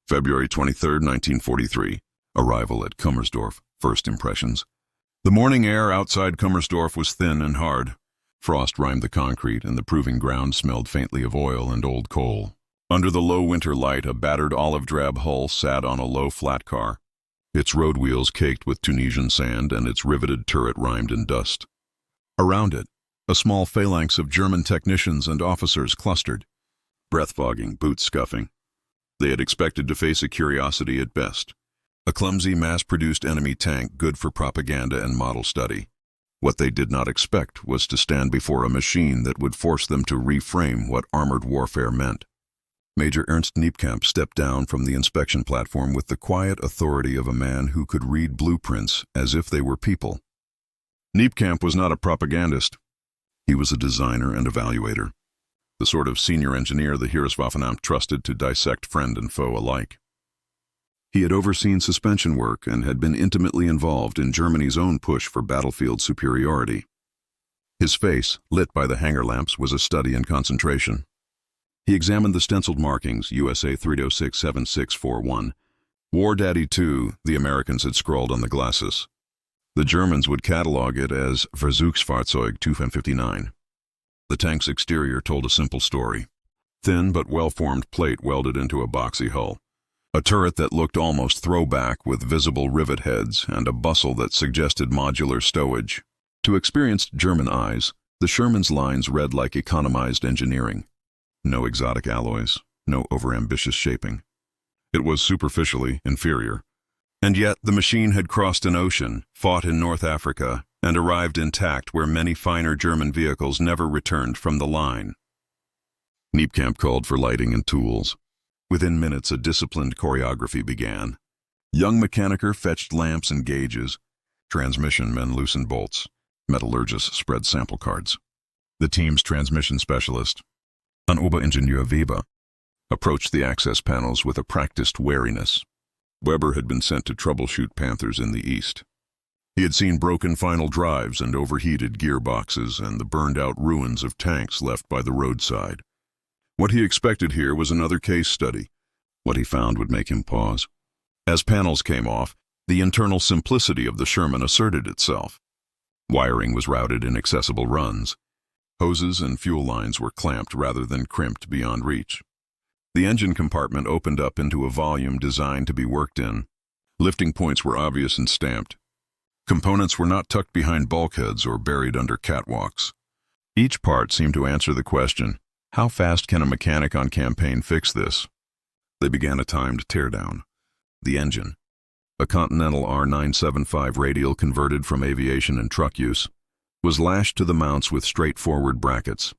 February 23, 1943. Arrival at Kummersdorf. First impressions. The morning air outside Kummersdorf was thin and hard. Frost rimed the concrete, and the proving ground smelled faintly of oil and old coal. Under the low winter light, a battered olive-drab hull sat on a low flatcar, its road wheels caked with Tunisian sand and its riveted turret rimed in dust. Around it, a small phalanx of German technicians and officers clustered, breath-fogging, boots scuffing. They had expected to face a curiosity at best, a clumsy, mass-produced enemy tank good for propaganda and model study. What they did not expect was to stand before a machine that would force them to reframe what armored warfare meant. Major Ernst Kniepkamp stepped down from the inspection platform with the quiet authority of a man who could read blueprints as if they were people. Kniepkamp was not a propagandist. He was a designer and evaluator, the sort of senior engineer the Heereswaffenamt trusted to dissect friend and foe alike. He had overseen suspension work and had been intimately involved in Germany's own push for battlefield superiority. His face, lit by the hangar lamps, was a study in concentration. He examined the stenciled markings, USA 3067641. War Daddy 2, the Americans had scrawled on the glasses. The Germans would catalog it as Versuchsfahrzeug 259. The tank's exterior told a simple story. Thin but well-formed plate welded into a boxy hull. A turret that looked almost throwback with visible rivet heads and a bustle that suggested modular stowage. To experienced German eyes, the Sherman's lines read like economized engineering. No exotic alloys, no overambitious shaping. It was superficially inferior. And yet the machine had crossed an ocean, fought in North Africa, and arrived intact where many finer German vehicles never returned from the line. Kniepkamp called for lighting and tools. Within minutes, a disciplined choreography began. Young mechaniker fetched lamps and gauges. Transmission men loosened bolts. Metallurgists spread sample cards. The team's transmission specialist, an Oberingenieur Weber, approached the access panels with a practiced wariness. Weber had been sent to troubleshoot Panthers in the east. He had seen broken final drives and overheated gearboxes and the burned-out ruins of tanks left by the roadside. What he expected here was another case study. What he found would make him pause. As panels came off, the internal simplicity of the Sherman asserted itself. Wiring was routed in accessible runs. Hoses and fuel lines were clamped rather than crimped beyond reach. The engine compartment opened up into a volume designed to be worked in. Lifting points were obvious and stamped. Components were not tucked behind bulkheads or buried under catwalks. Each part seemed to answer the question, how fast can a mechanic on campaign fix this? They began a timed teardown. The engine, a Continental R-975 radial converted from aviation and truck use, was lashed to the mounts with straightforward brackets.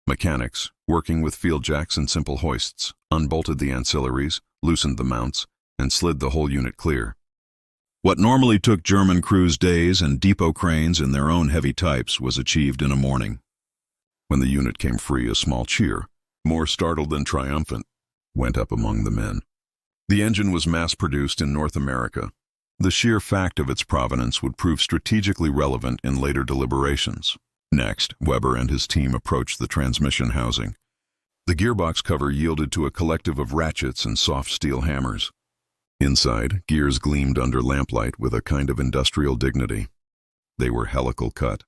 Mechanics, working with field jacks and simple hoists, unbolted the ancillaries, loosened the mounts, and slid the whole unit clear. What normally took German crews days and depot cranes in their own heavy types was achieved in a morning. When the unit came free, a small cheer, more startled than triumphant, went up among the men. The engine was mass-produced in North America. The sheer fact of its provenance would prove strategically relevant in later deliberations. Next, Weber and his team approached the transmission housing. The gearbox cover yielded to a collective of ratchets and soft steel hammers. Inside, gears gleamed under lamplight with a kind of industrial dignity. They were helical cut,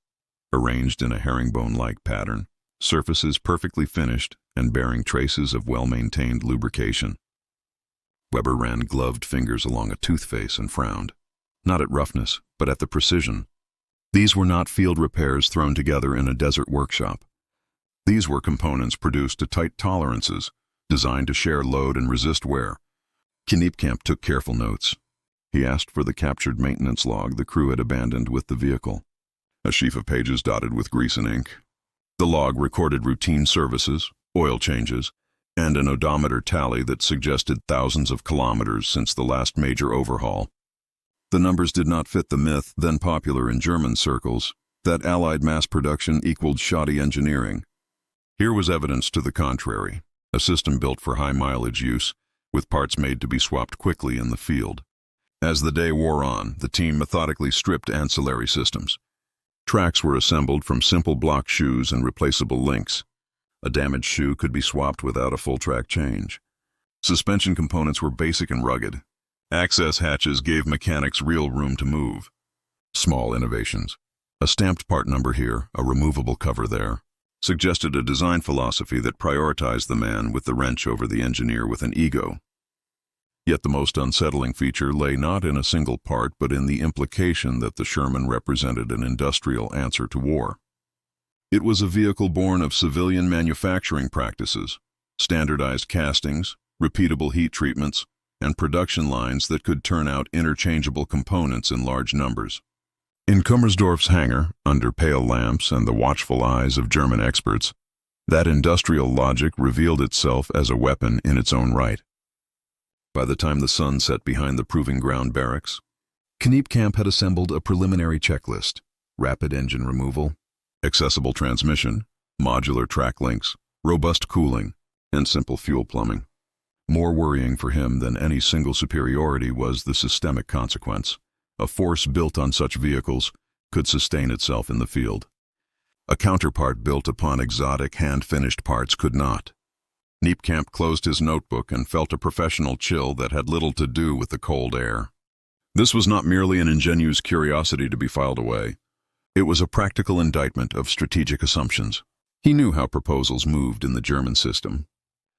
arranged in a herringbone-like pattern, surfaces perfectly finished and bearing traces of well-maintained lubrication. Weber ran gloved fingers along a toothface and frowned, not at roughness, but at the precision. These were not field repairs thrown together in a desert workshop. These were components produced to tight tolerances, designed to share load and resist wear. Kniepkamp took careful notes. He asked for the captured maintenance log the crew had abandoned with the vehicle, a sheaf of pages dotted with grease and ink. The log recorded routine services, oil changes, and an odometer tally that suggested thousands of kilometers since the last major overhaul. The numbers did not fit the myth, then popular in German circles, that Allied mass production equaled shoddy engineering. Here was evidence to the contrary, a system built for high-mileage use, with parts made to be swapped quickly in the field. As the day wore on, the team methodically stripped ancillary systems. Tracks were assembled from simple block shoes and replaceable links. A damaged shoe could be swapped without a full track change. Suspension components were basic and rugged. Access hatches gave mechanics real room to move. Small innovations. A stamped part number here, a removable cover there, suggested a design philosophy that prioritized the man with the wrench over the engineer with an ego. Yet the most unsettling feature lay not in a single part but in the implication that the Sherman represented an industrial answer to war. It was a vehicle born of civilian manufacturing practices, standardized castings, repeatable heat treatments, and production lines that could turn out interchangeable components in large numbers. In Kummersdorf's hangar, under pale lamps and the watchful eyes of German experts, that industrial logic revealed itself as a weapon in its own right. By the time the sun set behind the proving ground barracks, Kniepkamp had assembled a preliminary checklist: rapid engine removal, accessible transmission, modular track links, robust cooling, and simple fuel plumbing. More worrying for him than any single superiority was the systemic consequence. A force built on such vehicles could sustain itself in the field. A counterpart built upon exotic hand-finished parts could not. Kniepkamp closed his notebook and felt a professional chill that had little to do with the cold air. This was not merely an ingenuous curiosity to be filed away. It was a practical indictment of strategic assumptions. He knew how proposals moved in the German system,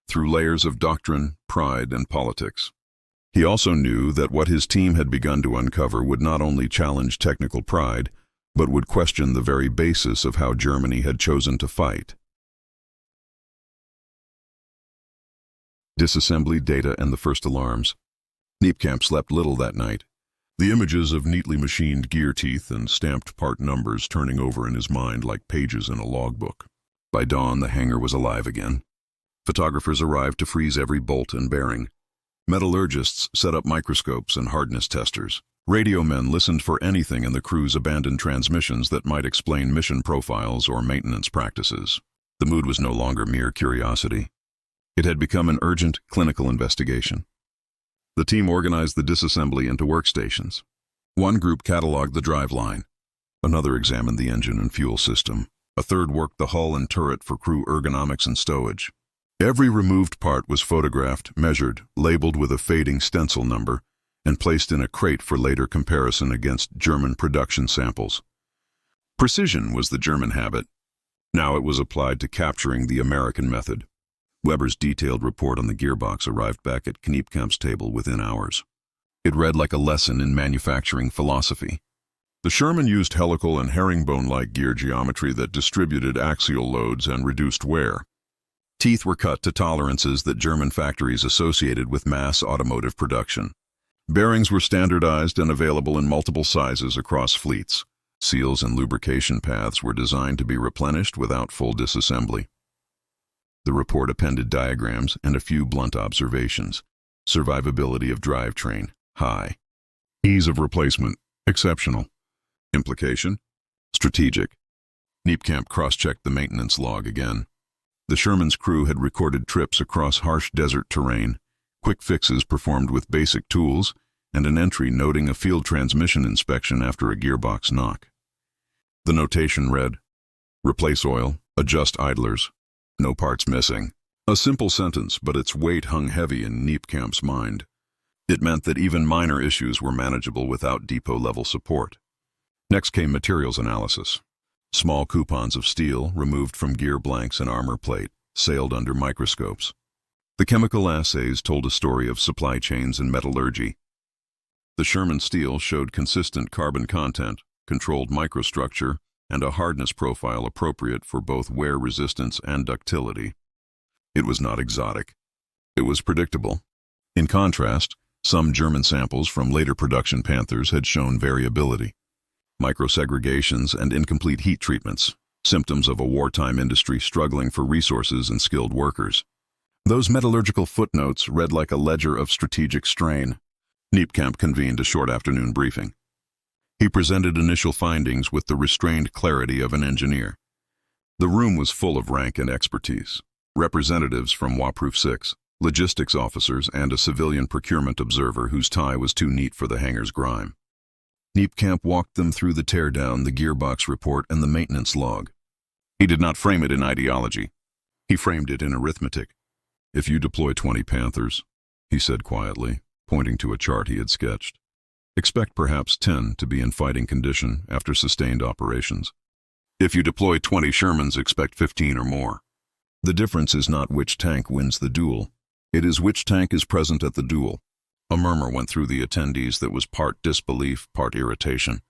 through layers of doctrine, pride, and politics. He also knew that what his team had begun to uncover would not only challenge technical pride, but would question the very basis of how Germany had chosen to fight. Disassembly, data, and the first alarms. Kniepkamp slept little that night, the images of neatly machined gear teeth and stamped part numbers turning over in his mind like pages in a logbook. By dawn, the hangar was alive again. Photographers arrived to freeze every bolt and bearing. Metallurgists set up microscopes and hardness testers. Radio men listened for anything in the crew's abandoned transmissions that might explain mission profiles or maintenance practices. The mood was no longer mere curiosity. It had become an urgent clinical investigation. The team organized the disassembly into workstations. One group cataloged the driveline. Another examined the engine and fuel system. A third worked the hull and turret for crew ergonomics and stowage. Every removed part was photographed, measured, labeled with a fading stencil number, and placed in a crate for later comparison against German production samples. Precision was the German habit. Now it was applied to capturing the American method. Weber's detailed report on the gearbox arrived back at Kniepkamp's table within hours. It read like a lesson in manufacturing philosophy. The Sherman used helical and herringbone-like gear geometry that distributed axial loads and reduced wear. Teeth were cut to tolerances that German factories associated with mass automotive production. Bearings were standardized and available in multiple sizes across fleets. Seals and lubrication paths were designed to be replenished without full disassembly. The report appended diagrams and a few blunt observations. Survivability of drivetrain, high. Ease of replacement, exceptional. Implication? Strategic. Kniepkamp cross-checked the maintenance log again. The Sherman's crew had recorded trips across harsh desert terrain, quick fixes performed with basic tools, and an entry noting a field transmission inspection after a gearbox knock. The notation read, "Replace oil, adjust idlers, no parts missing." A simple sentence, but its weight hung heavy in Kniepkamp's mind. It meant that even minor issues were manageable without depot-level support. Next came materials analysis. Small coupons of steel, removed from gear blanks and armor plate, sailed under microscopes. The chemical assays told a story of supply chains and metallurgy. The Sherman steel showed consistent carbon content, controlled microstructure, and a hardness profile appropriate for both wear resistance and ductility. It was not exotic. It was predictable. In contrast, some German samples from later production Panthers had shown variability. Microsegregations and incomplete heat treatments, symptoms of a wartime industry struggling for resources and skilled workers. Those metallurgical footnotes read like a ledger of strategic strain. Kniepkamp convened a short afternoon briefing. He presented initial findings with the restrained clarity of an engineer. The room was full of rank and expertise. Representatives from WW2 6, logistics officers, and a civilian procurement observer whose tie was too neat for the hangar's grime. Kniepkamp walked them through the teardown, the gearbox report, and the maintenance log. He did not frame it in ideology. He framed it in arithmetic. If you deploy 20 Panthers, he said quietly, pointing to a chart he had sketched. Expect perhaps 10 to be in fighting condition after sustained operations. If you deploy 20 Shermans, expect 15 or more. The difference is not which tank wins the duel. It is which tank is present at the duel. A murmur went through the attendees that was part disbelief, part irritation.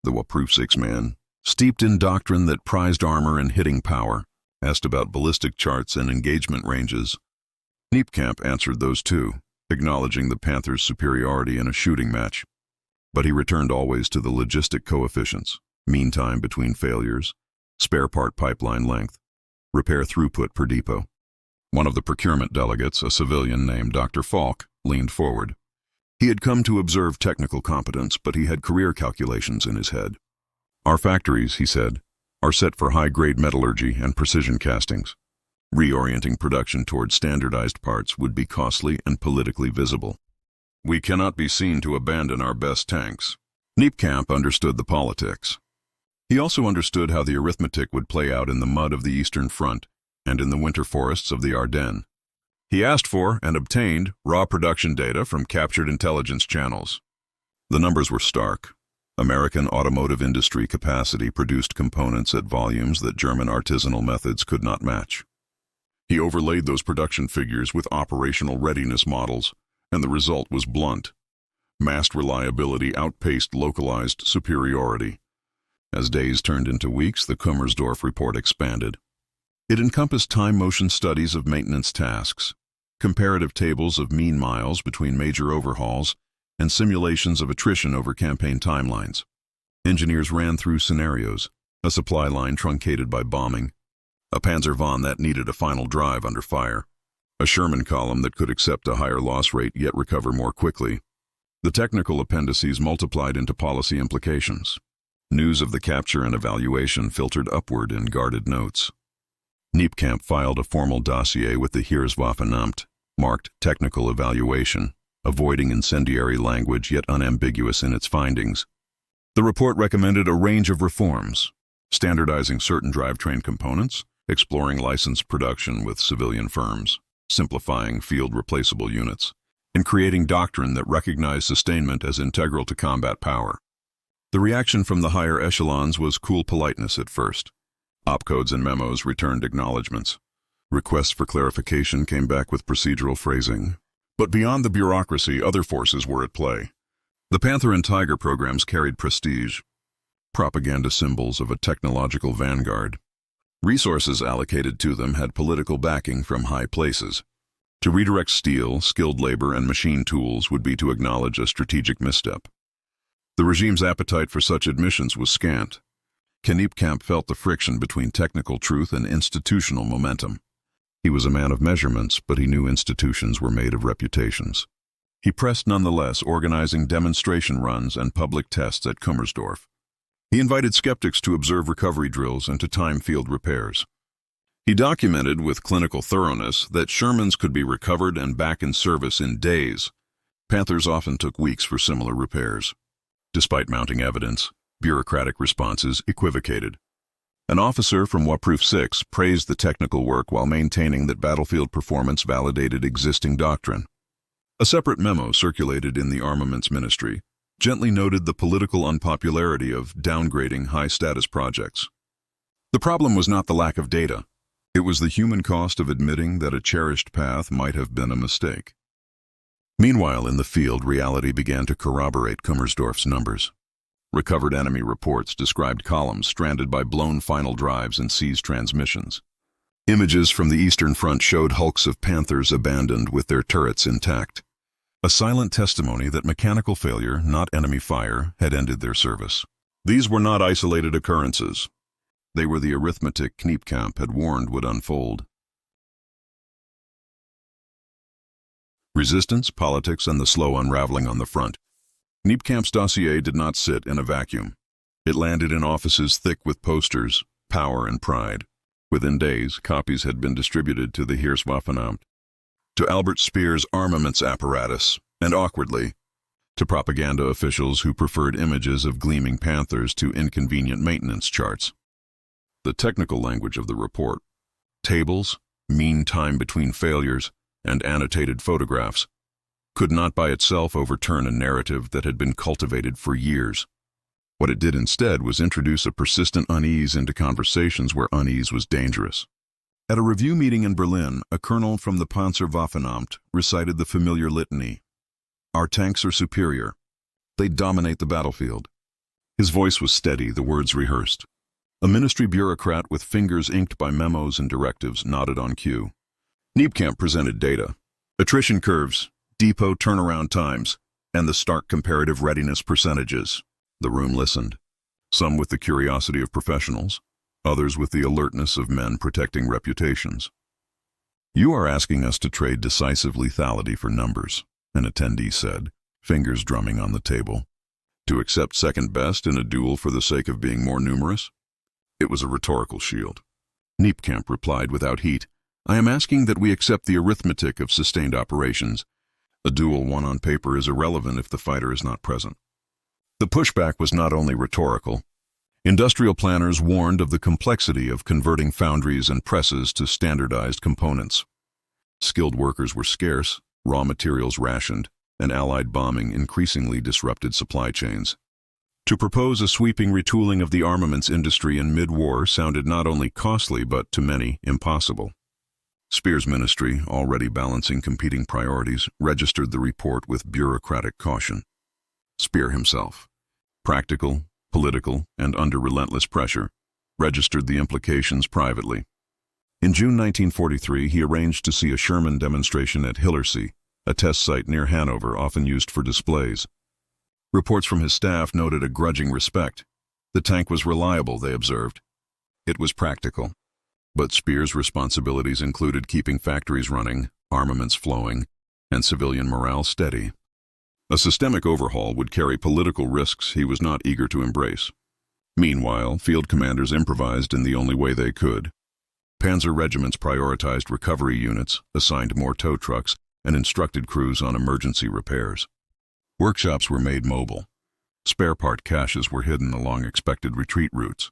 The WW2 man, steeped in doctrine that prized armor and hitting power, asked about ballistic charts and engagement ranges. Kniepkamp answered those too, acknowledging the Panther's superiority in a shooting match. But he returned always to the logistic coefficients, mean time between failures, spare part pipeline length, repair throughput per depot. One of the procurement delegates, a civilian named Dr. Falk, leaned forward. He had come to observe technical competence, but he had career calculations in his head. Our factories, he said, are set for high-grade metallurgy and precision castings. Reorienting production towards standardized parts would be costly and politically visible. We cannot be seen to abandon our best tanks. Kniepkamp understood the politics. He also understood how the arithmetic would play out in the mud of the Eastern Front and in the winter forests of the Ardennes. He asked for and obtained raw production data from captured intelligence channels. The numbers were stark. American automotive industry capacity produced components at volumes that German artisanal methods could not match. He overlaid those production figures with operational readiness models, and the result was blunt. Massed reliability outpaced localized superiority. As days turned into weeks, the Kummersdorf report expanded. It encompassed time-motion studies of maintenance tasks, comparative tables of mean miles between major overhauls, and simulations of attrition over campaign timelines. Engineers ran through scenarios: a supply line truncated by bombing, a Panzervan that needed a final drive under fire, a Sherman column that could accept a higher loss rate yet recover more quickly. The technical appendices multiplied into policy implications. News of the capture and evaluation filtered upward in guarded notes. Kniepkamp filed a formal dossier with the Heereswaffenamt, marked technical evaluation, avoiding incendiary language yet unambiguous in its findings. The report recommended a range of reforms: standardizing certain drivetrain components, exploring licensed production with civilian firms, simplifying field replaceable units, and creating doctrine that recognized sustainment as integral to combat power. The reaction from the higher echelons was cool politeness at first. Opcodes and memos returned acknowledgments. Requests for clarification came back with procedural phrasing. But beyond the bureaucracy, other forces were at play. The Panther and Tiger programs carried prestige, propaganda symbols of a technological vanguard. Resources allocated to them had political backing from high places. To redirect steel, skilled labor, and machine tools would be to acknowledge a strategic misstep. The regime's appetite for such admissions was scant. Kniepkamp felt the friction between technical truth and institutional momentum. He was a man of measurements, but he knew institutions were made of reputations. He pressed nonetheless, organizing demonstration runs and public tests at Kummersdorf. He invited skeptics to observe recovery drills and to time field repairs. He documented with clinical thoroughness that Shermans could be recovered and back in service in days. Panthers often took weeks for similar repairs. Despite mounting evidence, bureaucratic responses equivocated. An officer from WW2 praised the technical work while maintaining that battlefield performance validated existing doctrine. A separate memo circulated in the Armaments Ministry gently noted the political unpopularity of downgrading high-status projects. The problem was not the lack of data. It was the human cost of admitting that a cherished path might have been a mistake. Meanwhile, in the field, reality began to corroborate Kummersdorf's numbers. Recovered enemy reports described columns stranded by blown final drives and seized transmissions. Images from the Eastern Front showed hulks of Panthers abandoned with their turrets intact. A silent testimony that mechanical failure, not enemy fire, had ended their service. These were not isolated occurrences. They were the arithmetic Kniepkamp had warned would unfold. Resistance, politics, and the slow unraveling on the front. Kniepkamp's dossier did not sit in a vacuum. It landed in offices thick with posters, power, and pride. Within days, copies had been distributed to the Heereswaffenamt, to Albert Speer's armaments apparatus, and awkwardly, to propaganda officials who preferred images of gleaming Panthers to inconvenient maintenance charts. The technical language of the report, tables, mean time between failures, and annotated photographs, could not by itself overturn a narrative that had been cultivated for years. What it did instead was introduce a persistent unease into conversations where unease was dangerous. At a review meeting in Berlin, a colonel from the Panzerwaffenamt recited the familiar litany. "Our tanks are superior. They dominate the battlefield." His voice was steady, the words rehearsed. A ministry bureaucrat with fingers inked by memos and directives nodded on cue. Kniepkamp presented data, attrition curves, depot turnaround times, and the stark comparative readiness percentages. The room listened, some with the curiosity of professionals, others with the alertness of men protecting reputations. "You are asking us to trade decisive lethality for numbers," an attendee said, fingers drumming on the table. "To accept second best in a duel for the sake of being more numerous?" It was a rhetorical shield. Kniepkamp replied without heat, "I am asking that we accept the arithmetic of sustained operations. A duel won on paper is irrelevant if the fighter is not present." The pushback was not only rhetorical. Industrial planners warned of the complexity of converting foundries and presses to standardized components. Skilled workers were scarce, raw materials rationed, and Allied bombing increasingly disrupted supply chains. To propose a sweeping retooling of the armaments industry in mid-war sounded not only costly but, to many, impossible. Speer's ministry, already balancing competing priorities, registered the report with bureaucratic caution. Speer himself, practical, political, and under relentless pressure, registered the implications privately. In June 1943, he arranged to see a Sherman demonstration at Hillersee, a test site near Hanover often used for displays. Reports from his staff noted a grudging respect. The tank was reliable, they observed. It was practical. But Speer's responsibilities included keeping factories running, armaments flowing, and civilian morale steady. A systemic overhaul would carry political risks he was not eager to embrace. Meanwhile, field commanders improvised in the only way they could. Panzer regiments prioritized recovery units, assigned more tow trucks, and instructed crews on emergency repairs. Workshops were made mobile. Spare part caches were hidden along expected retreat routes.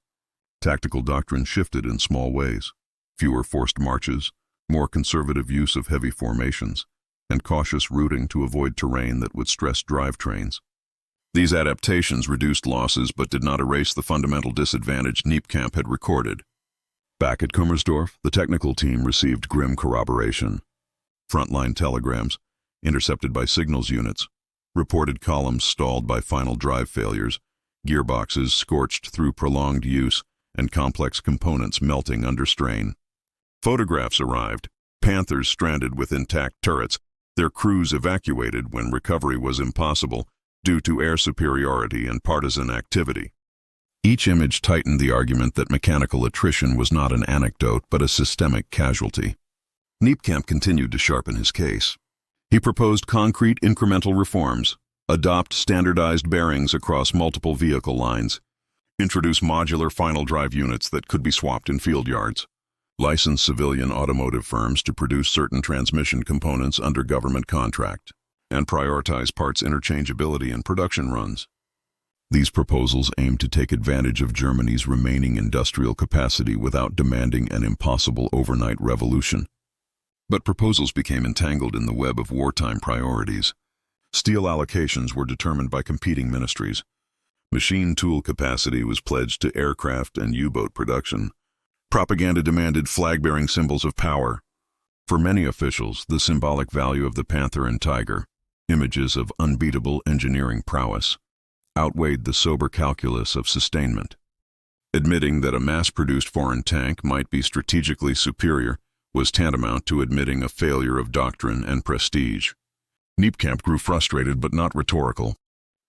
Tactical doctrine shifted in small ways. Fewer forced marches, more conservative use of heavy formations, and cautious routing to avoid terrain that would stress drivetrains. These adaptations reduced losses but did not erase the fundamental disadvantage Kniepkamp had recorded. Back at Kummersdorf, the technical team received grim corroboration. Frontline telegrams, intercepted by signals units, reported columns stalled by final drive failures, gearboxes scorched through prolonged use, and complex components melting under strain. Photographs arrived, Panthers stranded with intact turrets, their crews evacuated when recovery was impossible due to air superiority and partisan activity. Each image tightened the argument that mechanical attrition was not an anecdote but a systemic casualty. Kniepkamp continued to sharpen his case. He proposed concrete incremental reforms, adopt standardized bearings across multiple vehicle lines, introduce modular final drive units that could be swapped in field yards, license civilian automotive firms to produce certain transmission components under government contract, and prioritize parts interchangeability in production runs. These proposals aimed to take advantage of Germany's remaining industrial capacity without demanding an impossible overnight revolution. But proposals became entangled in the web of wartime priorities. Steel allocations were determined by competing ministries. Machine tool capacity was pledged to aircraft and U-boat production. Propaganda demanded flag-bearing symbols of power. For many officials, the symbolic value of the Panther and Tiger, images of unbeatable engineering prowess, outweighed the sober calculus of sustainment. Admitting that a mass-produced foreign tank might be strategically superior was tantamount to admitting a failure of doctrine and prestige. Kniepkamp grew frustrated but not rhetorical.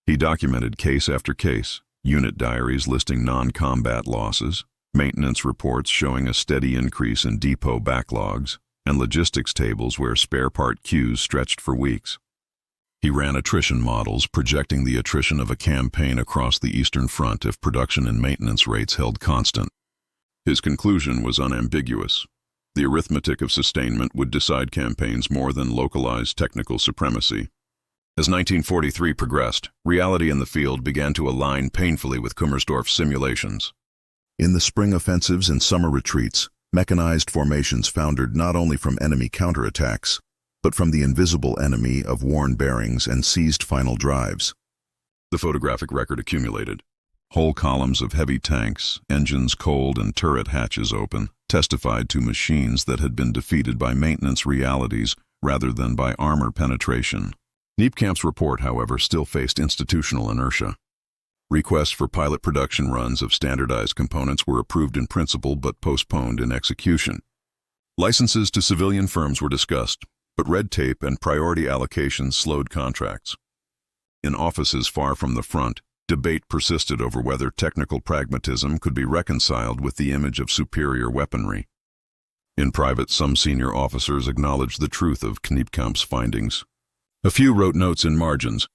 He documented case after case, unit diaries listing non-combat losses, maintenance reports showing a steady increase in depot backlogs, and logistics tables where spare part queues stretched for weeks. He ran attrition models projecting the attrition of a campaign across the Eastern Front if production and maintenance rates held constant. His conclusion was unambiguous. The arithmetic of sustainment would decide campaigns more than localized technical supremacy. As 1943 progressed, reality in the field began to align painfully with Kummersdorf's simulations. In the spring offensives and summer retreats, mechanized formations foundered not only from enemy counterattacks, but from the invisible enemy of worn bearings and seized final drives. The photographic record accumulated. Whole columns of heavy tanks, engines cold and turret hatches open, testified to machines that had been defeated by maintenance realities rather than by armor penetration. Kniepkamp's report, however, still faced institutional inertia. Requests for pilot production runs of standardized components were approved in principle but postponed in execution. Licenses to civilian firms were discussed, but red tape and priority allocations slowed contracts. In offices far from the front, debate persisted over whether technical pragmatism could be reconciled with the image of superior weaponry. In private, some senior officers acknowledged the truth of Kniepkamp's findings. A few wrote notes in margins,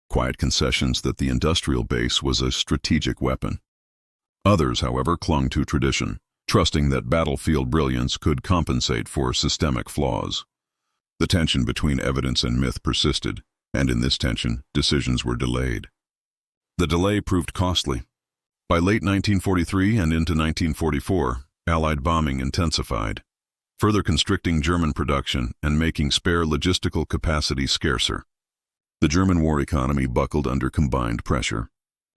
quiet concessions that the industrial base was a strategic weapon. Others, however, clung to tradition, trusting that battlefield brilliance could compensate for systemic flaws. The tension between evidence and myth persisted, and in this tension, decisions were delayed. The delay proved costly. By late 1943 and into 1944, Allied bombing intensified, further constricting German production and making spare logistical capacity scarcer. The German war economy buckled under combined pressure.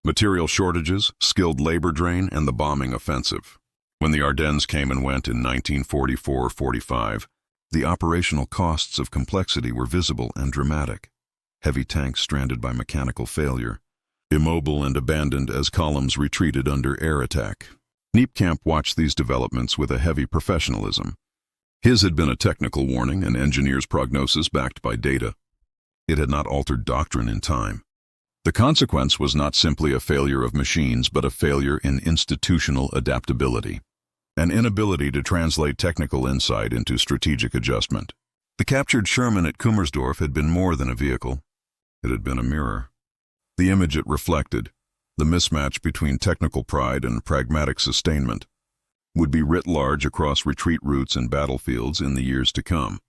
Material shortages, skilled labor drain, and the bombing offensive. When the Ardennes came and went in 1944-45, the operational costs of complexity were visible and dramatic. Heavy tanks stranded by mechanical failure, immobile and abandoned as columns retreated under air attack. Kniepkamp watched these developments with a heavy professionalism. His had been a technical warning, an engineer's prognosis backed by data. It had not altered doctrine in time. The consequence was not simply a failure of machines, but a failure in institutional adaptability, an inability to translate technical insight into strategic adjustment. The captured Sherman at Kummersdorf had been more than a vehicle. It had been a mirror. The image it reflected, the mismatch between technical pride and pragmatic sustainment, would be writ large across retreat routes and battlefields in the years to come.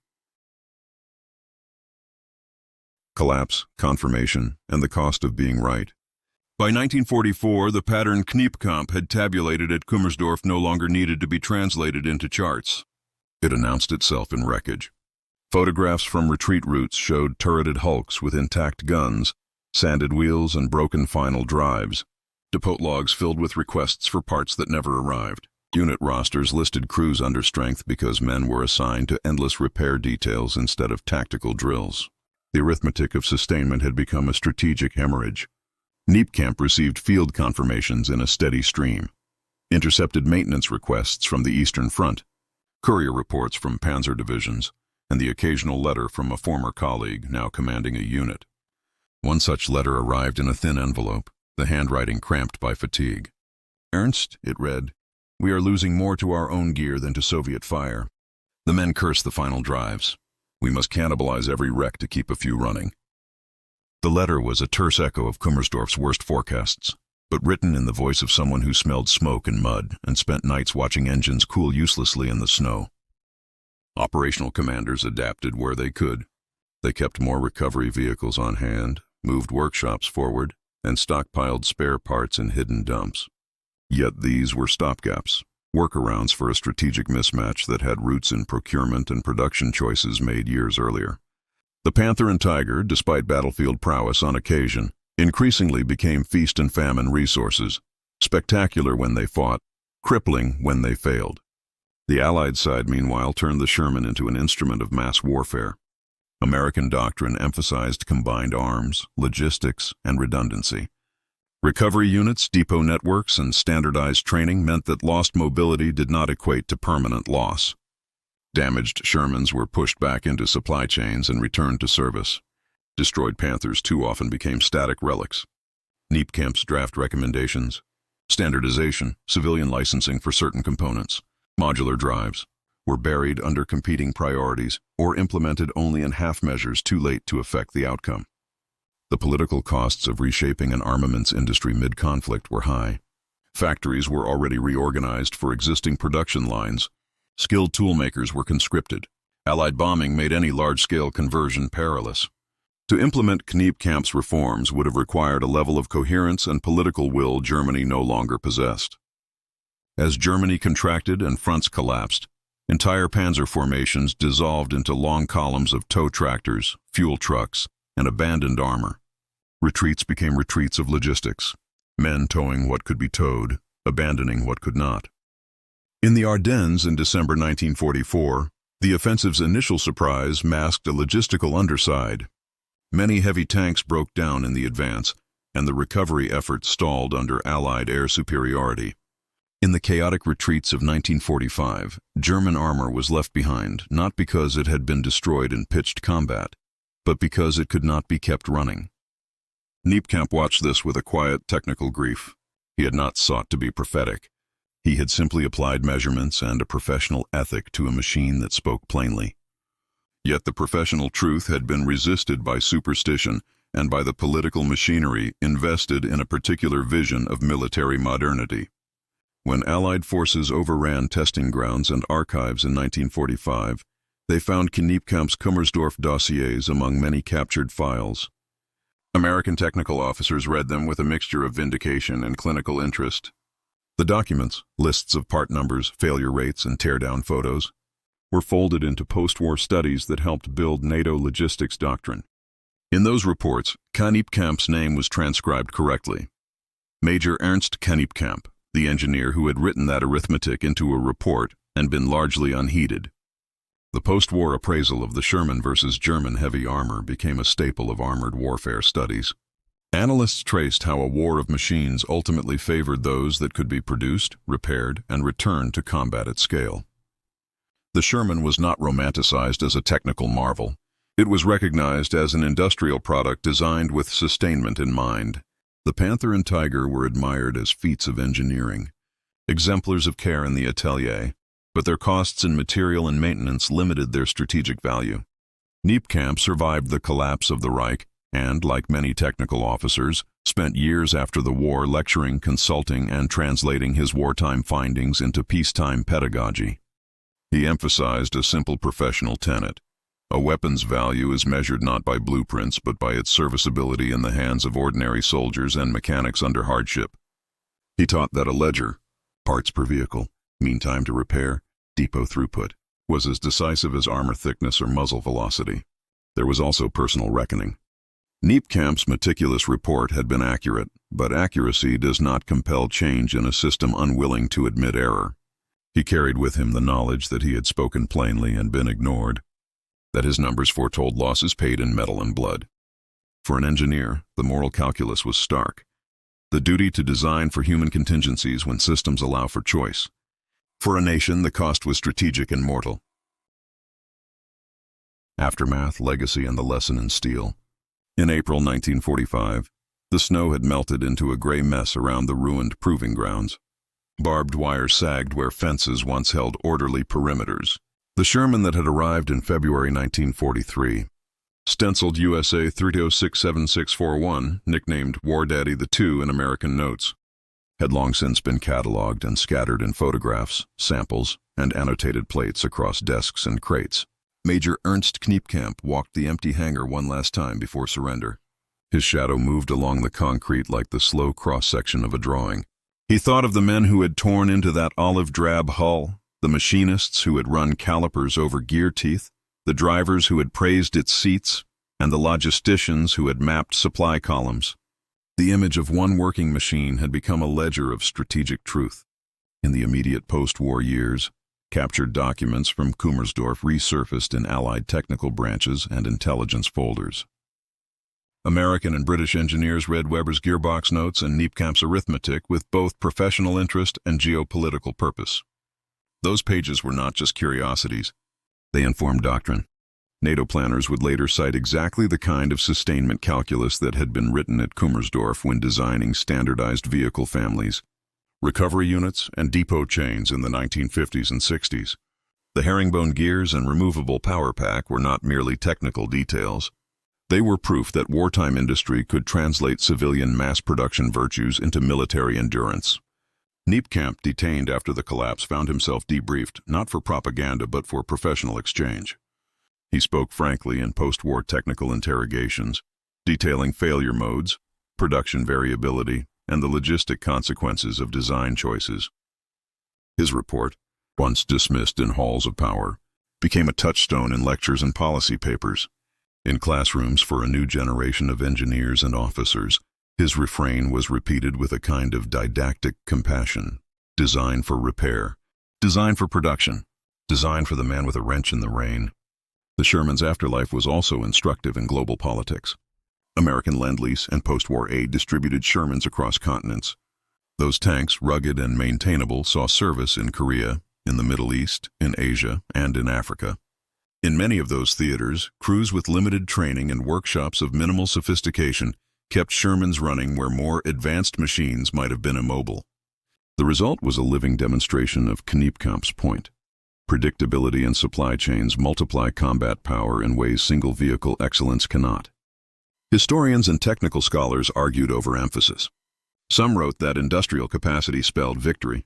Collapse, confirmation, and the cost of being right. By 1944, the pattern Kniepkamp had tabulated at Kummersdorf no longer needed to be translated into charts. It announced itself in wreckage. Photographs from retreat routes showed turreted hulks with intact guns, sanded wheels, and broken final drives. Depot logs filled with requests for parts that never arrived. Unit rosters listed crews under strength because men were assigned to endless repair details instead of tactical drills. The arithmetic of sustainment had become a strategic hemorrhage. Kniepkamp received field confirmations in a steady stream, intercepted maintenance requests from the Eastern Front, courier reports from panzer divisions, and the occasional letter from a former colleague now commanding a unit. One such letter arrived in a thin envelope, the handwriting cramped by fatigue. "Ernst," it read, "we are losing more to our own gear than to Soviet fire. The men curse the final drives. We must cannibalize every wreck to keep a few running." The letter was a terse echo of Kummersdorf's worst forecasts, but written in the voice of someone who smelled smoke and mud and spent nights watching engines cool uselessly in the snow. Operational commanders adapted where they could. They kept more recovery vehicles on hand, moved workshops forward, and stockpiled spare parts in hidden dumps. Yet these were stopgaps, workarounds for a strategic mismatch that had roots in procurement and production choices made years earlier. The Panther and Tiger, despite battlefield prowess on occasion, increasingly became feast and famine resources, spectacular when they fought, crippling when they failed. The Allied side, meanwhile, turned the Sherman into an instrument of mass warfare. American doctrine emphasized combined arms, logistics, and redundancy. Recovery units, depot networks, and standardized training meant that lost mobility did not equate to permanent loss. Damaged Shermans were pushed back into supply chains and returned to service. Destroyed Panthers too often became static relics. Kniepkamp's draft recommendations: standardization, civilian licensing for certain components, modular drives, were buried under competing priorities or implemented only in half measures too late to affect the outcome. The political costs of reshaping an armaments industry mid-conflict were high. Factories were already reorganized for existing production lines. Skilled toolmakers were conscripted. Allied bombing made any large-scale conversion perilous. To implement Kniepkamp's reforms would have required a level of coherence and political will Germany no longer possessed. As Germany contracted and fronts collapsed, Entire panzer formations dissolved into long columns of tow tractors, fuel trucks, and abandoned armor. Retreats became retreats of logistics, men towing what could be towed, abandoning what could not. In the Ardennes in December 1944, the offensive's initial surprise masked a logistical underside. Many heavy tanks broke down in the advance, and the recovery effort stalled under Allied air superiority. In the chaotic retreats of 1945, German armor was left behind, not because it had been destroyed in pitched combat, but because it could not be kept running. Kniepkamp watched this with a quiet technical grief. He had not sought to be prophetic. He had simply applied measurements and a professional ethic to a machine that spoke plainly. Yet the professional truth had been resisted by superstition and by the political machinery invested in a particular vision of military modernity. When Allied forces overran testing grounds and archives in 1945, they found Kniepkamp's Kummersdorf dossiers among many captured files. American technical officers read them with a mixture of vindication and clinical interest. The documents, lists of part numbers, failure rates, and teardown photos, were folded into post-war studies that helped build NATO logistics doctrine. In those reports, Kniepkamp's name was transcribed correctly. Major Ernst Kniepkamp, the engineer who had written that arithmetic into a report and been largely unheeded. The post-war appraisal of the Sherman versus German heavy armor became a staple of armored warfare studies. Analysts traced how a war of machines ultimately favored those that could be produced, repaired, and returned to combat at scale. The Sherman was not romanticized as a technical marvel. It was recognized as an industrial product designed with sustainment in mind. The Panther and Tiger were admired as feats of engineering, exemplars of care in the atelier, but their costs in material and maintenance limited their strategic value. Kniepkamp survived the collapse of the Reich and, like many technical officers, spent years after the war lecturing, consulting, and translating his wartime findings into peacetime pedagogy. He emphasized a simple professional tenet. A weapon's value is measured not by blueprints but by its serviceability in the hands of ordinary soldiers and mechanics under hardship. He taught that a ledger, parts per vehicle, mean time to repair, depot throughput, was as decisive as armor thickness or muzzle velocity. There was also personal reckoning. Kniepkamp's meticulous report had been accurate, but accuracy does not compel change in a system unwilling to admit error. He carried with him the knowledge that he had spoken plainly and been ignored, that his numbers foretold losses paid in metal and blood. For an engineer, the moral calculus was stark. The duty to design for human contingencies when systems allow for choice. For a nation, the cost was strategic and mortal. Aftermath, legacy, and the lesson in steel. In April 1945, the snow had melted into a gray mess around the ruined proving grounds. Barbed wire sagged where fences once held orderly perimeters. The Sherman that had arrived in February 1943, stenciled USA 3067641, nicknamed War Daddy II in American notes, had long since been cataloged and scattered in photographs, samples, and annotated plates across desks and crates. Major Ernst Kniepkamp walked the empty hangar one last time before surrender. His shadow moved along the concrete like the slow cross-section of a drawing. He thought of the men who had torn into that olive drab hull, the machinists who had run calipers over gear teeth, the drivers who had praised its seats, and the logisticians who had mapped supply columns. The image of one working machine had become a ledger of strategic truth. In the immediate post-war years, captured documents from Kummersdorf resurfaced in Allied technical branches and intelligence folders. American and British engineers read Weber's Gearbox notes and Kniepkamp's arithmetic with both professional interest and geopolitical purpose. Those pages were not just curiosities. They informed doctrine. NATO planners would later cite exactly the kind of sustainment calculus that had been written at Kummersdorf when designing standardized vehicle families, recovery units, and depot chains in the 1950s and 60s. The herringbone gears and removable powerpack were not merely technical details. They were proof that wartime industry could translate civilian mass production virtues into military endurance. Kniepkamp, detained after the collapse, found himself debriefed, not for propaganda but for professional exchange. He spoke frankly in post-war technical interrogations, detailing failure modes, production variability, and the logistic consequences of design choices. His report, once dismissed in halls of power, became a touchstone in lectures and policy papers. In classrooms for a new generation of engineers and officers, his refrain was repeated with a kind of didactic compassion. Design for repair, design for production, design for the man with a wrench in the rain. The Sherman's afterlife was also instructive in global politics. American Lend-Lease and post-war aid distributed Shermans across continents. Those tanks, rugged and maintainable, saw service in Korea, in the Middle East, in Asia, and in Africa. In many of those theaters, crews with limited training and workshops of minimal sophistication kept Shermans running where more advanced machines might have been immobile. The result was a living demonstration of Kniepkamp's point. Predictability in supply chains multiply combat power in ways single-vehicle excellence cannot. Historians and technical scholars argued over emphasis. Some wrote that industrial capacity spelled victory,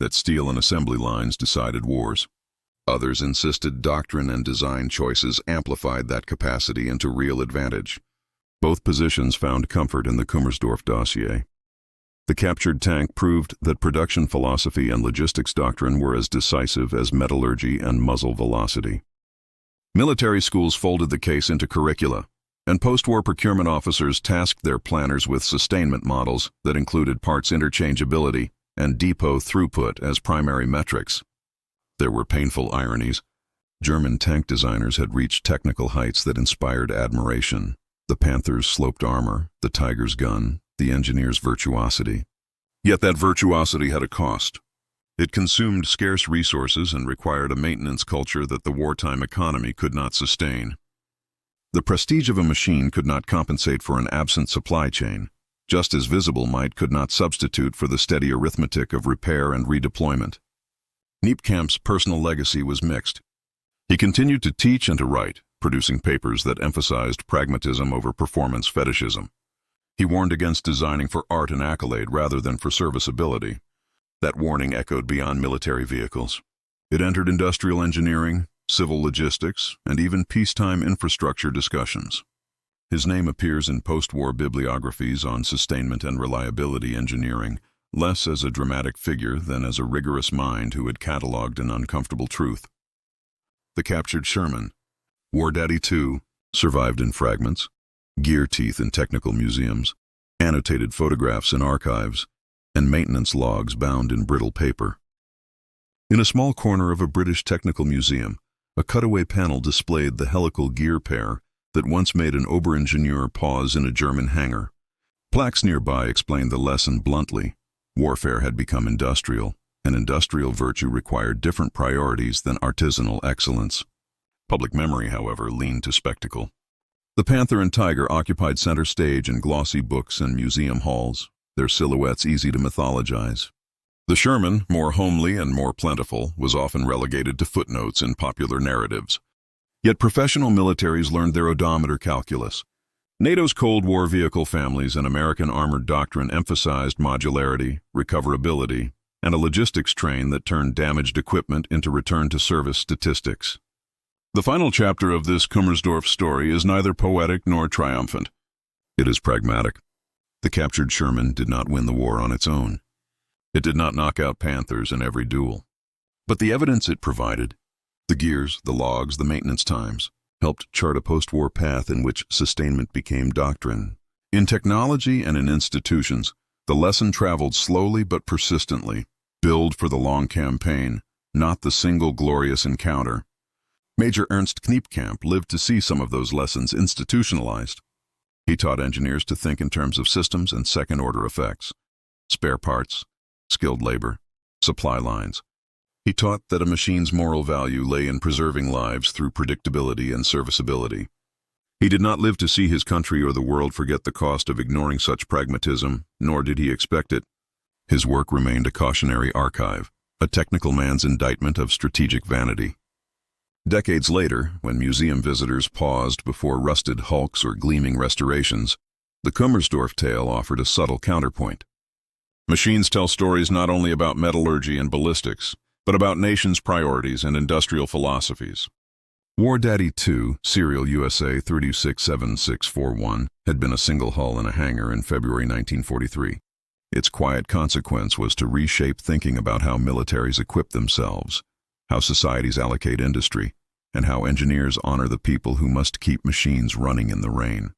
that steel and assembly lines decided wars. Others insisted doctrine and design choices amplified that capacity into real advantage. Both positions found comfort in the Kummersdorf dossier. The captured tank proved that production philosophy and logistics doctrine were as decisive as metallurgy and muzzle velocity. Military schools folded the case into curricula, and post-war procurement officers tasked their planners with sustainment models that included parts interchangeability and depot throughput as primary metrics. There were painful ironies. German tank designers had reached technical heights that inspired admiration. The Panther's sloped armor, the Tiger's gun, the engineer's virtuosity. Yet that virtuosity had a cost. It consumed scarce resources and required a maintenance culture that the wartime economy could not sustain. The prestige of a machine could not compensate for an absent supply chain, just as visible might could not substitute for the steady arithmetic of repair and redeployment. Kniepkamp's personal legacy was mixed. He continued to teach and to write, producing papers that emphasized pragmatism over performance fetishism. He warned against designing for art and accolade rather than for serviceability. That warning echoed beyond military vehicles. It entered industrial engineering, civil logistics, and even peacetime infrastructure discussions. His name appears in post-war bibliographies on sustainment and reliability engineering, less as a dramatic figure than as a rigorous mind who had cataloged an uncomfortable truth. The captured Sherman, War Daddy 2, survived in fragments, gear teeth in technical museums, annotated photographs in archives, and maintenance logs bound in brittle paper. In a small corner of a British technical museum, a cutaway panel displayed the helical gear pair that once made an Oberingenieur pause in a German hangar. Plaques nearby explained the lesson bluntly. Warfare had become industrial, and industrial virtue required different priorities than artisanal excellence. Public memory, however, leaned to spectacle. The Panther and Tiger occupied center stage in glossy books and museum halls, their silhouettes easy to mythologize. The Sherman, more homely and more plentiful, was often relegated to footnotes in popular narratives. Yet professional militaries learned their odometer calculus. NATO's Cold War vehicle families and American armored doctrine emphasized modularity, recoverability, and a logistics train that turned damaged equipment into return-to-service statistics. The final chapter of this Kummersdorf story is neither poetic nor triumphant. It is pragmatic. The captured Sherman did not win the war on its own. It did not knock out Panthers in every duel. But the evidence it provided, the gears, the logs, the maintenance times, helped chart a post-war path in which sustainment became doctrine. In technology and in institutions, the lesson traveled slowly but persistently. Build for the long campaign, not the single glorious encounter. Major Ernst Kniepkamp lived to see some of those lessons institutionalized. He taught engineers to think in terms of systems and second-order effects, spare parts, skilled labor, supply lines. He taught that a machine's moral value lay in preserving lives through predictability and serviceability. He did not live to see his country or the world forget the cost of ignoring such pragmatism, nor did he expect it. His work remained a cautionary archive, a technical man's indictment of strategic vanity. Decades later, when museum visitors paused before rusted hulks or gleaming restorations, the Kummersdorf tale offered a subtle counterpoint. Machines tell stories not only about metallurgy and ballistics, but about nations' priorities and industrial philosophies. War Daddy 2, Serial USA 367641, had been a single hull in a hangar in February 1943. Its quiet consequence was to reshape thinking about how militaries equip themselves, how societies allocate industry, and how engineers honor the people who must keep machines running in the rain.